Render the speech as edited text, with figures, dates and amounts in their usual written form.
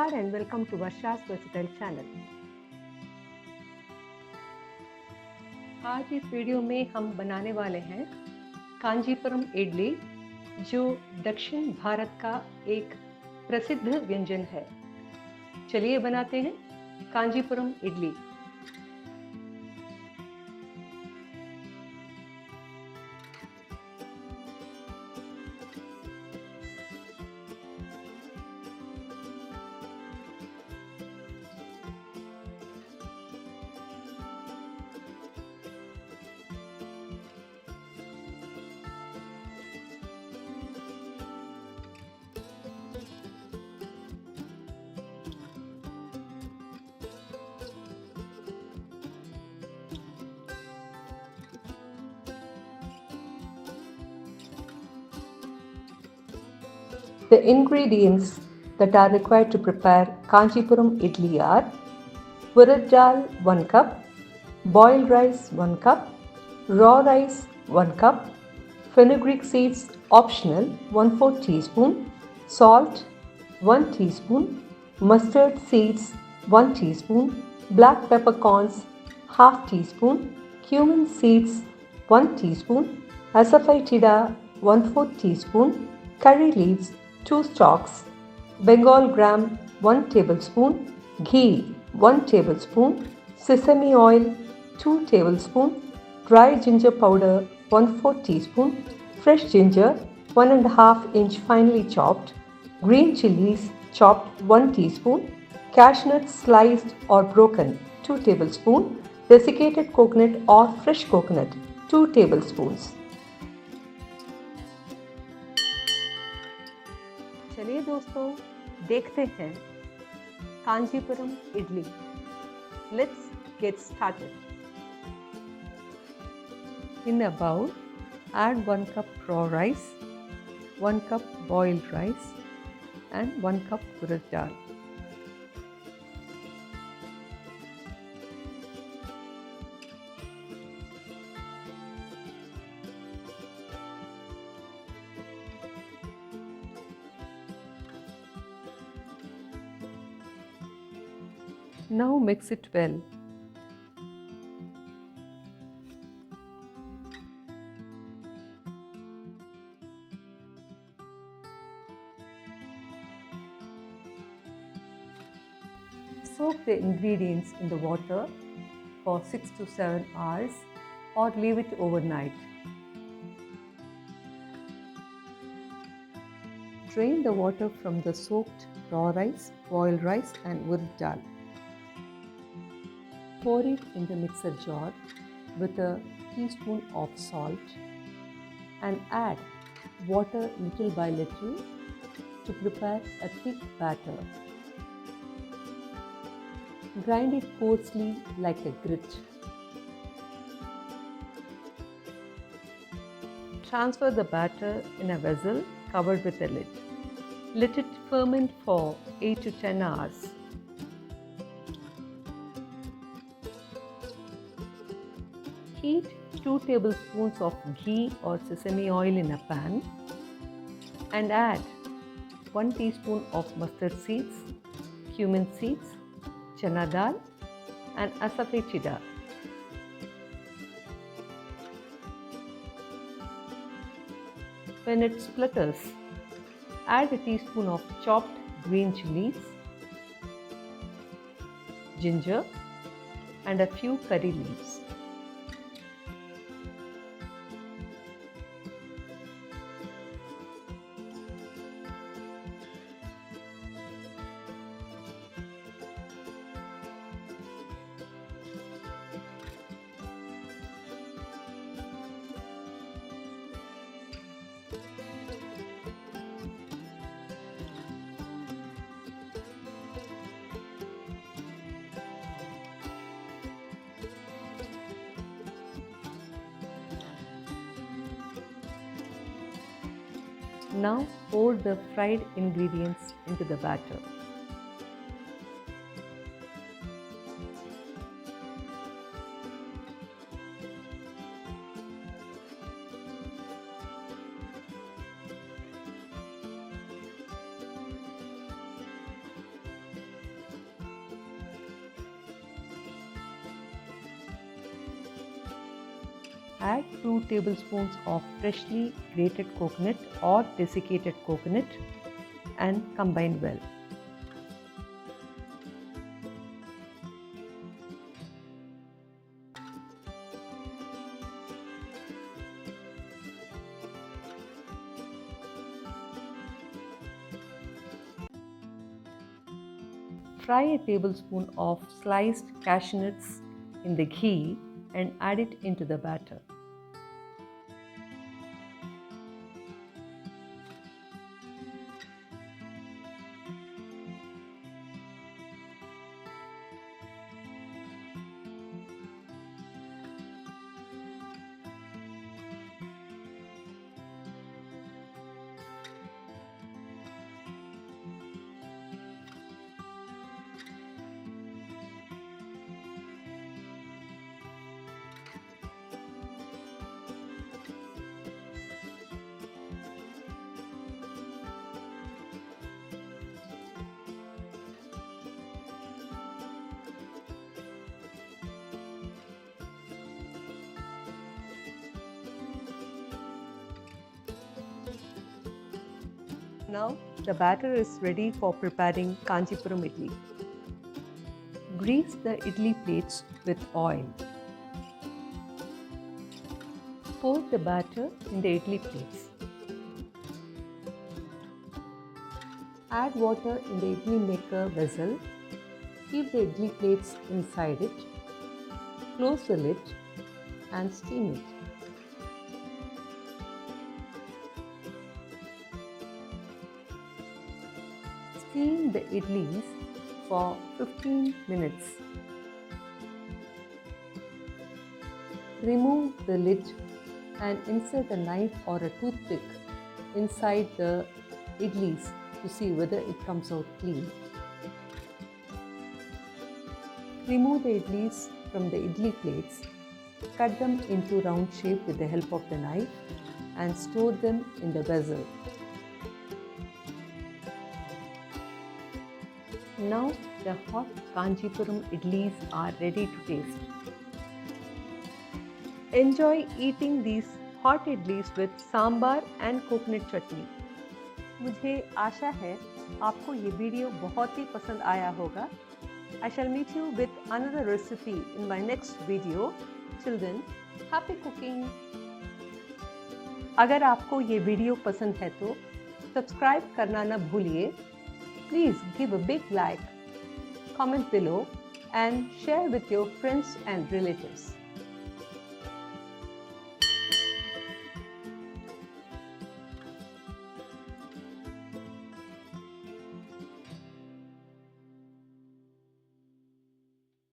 Namaskar and welcome to Varshaa's Versatile Channel. आज इस video में हम बनाने वाले हैं कांजीपुरम इडली, जो दक्षिण भारत का एक प्रसिद्ध व्यंजन है। चलिए बनाते हैं Kanchipuram idli. The ingredients that are required to prepare Kachipuram Idli are urad dal 1 cup, boiled rice 1 cup, raw rice 1 cup, fenugreek seeds optional 1/4 teaspoon, salt 1 teaspoon, mustard seeds 1 teaspoon, black peppercorns 1/2 teaspoon, cumin seeds 1 teaspoon, asafoetida 1/4 teaspoon, curry leaves 2 stalks, Bengal gram 1 tablespoon, ghee 1 tablespoon, sesame oil 2 tablespoons, dry ginger powder 1/4 teaspoon, fresh ginger 1.5 inch finely chopped, green chilies chopped 1 teaspoon, cashew sliced or broken 2 tablespoons, desiccated coconut or fresh coconut 2 tablespoons. चलिए दोस्तों, देखते हैं Kanchipuram idli. Let's get started. In a bowl, add 1 cup raw rice, 1 cup boiled rice and 1 cup urad dal. Now mix it well. Soak the ingredients in the water for 6 to 7 hours or leave it overnight. Drain the water from the soaked raw rice, boiled rice and urad dal. Pour it in the mixer jar with a teaspoon of salt and add water little by little to prepare a thick batter. Grind it coarsely like a grit. Transfer the batter in a vessel covered with a lid. Let it ferment for 8 to 10 hours. Heat 2 tablespoons of ghee or sesame oil in a pan and add 1 teaspoon of mustard seeds, cumin seeds, chana dal and asafoetida. When it splutters, add a teaspoon of chopped green chilies, ginger and a few curry leaves. Now pour the fried ingredients into the batter. Add 2 tablespoons of freshly grated coconut or desiccated coconut and combine well. Fry a tablespoon of sliced cashew nuts in the ghee and add it into the batter. Now the batter is ready for preparing Kachipuram Idli. Grease the idli plates with oil. Pour the batter in the idli plates. Add water in the idli maker vessel. Keep the idli plates inside it. Close the lid and steam it. Steam the idlis for 15 minutes. Remove the lid and insert a knife or a toothpick inside the idlis to see whether it comes out clean. Remove the idlis from the idli plates, cut them into round shape with the help of the knife and store them in the vessel. Now the hot Kachipuram idlis are ready to taste. Enjoy eating these hot idlis with sambar and coconut chutney. मुझे आशा है आपको ये video बहुत ही पसंद आया होगा. I shall meet you with another recipe in my next video. Till then, happy cooking! अगर आपको ये वीडियो पसंद है तो सब्सक्राइब करना न भूलिए. Please give a big like, comment below and share with your friends and relatives.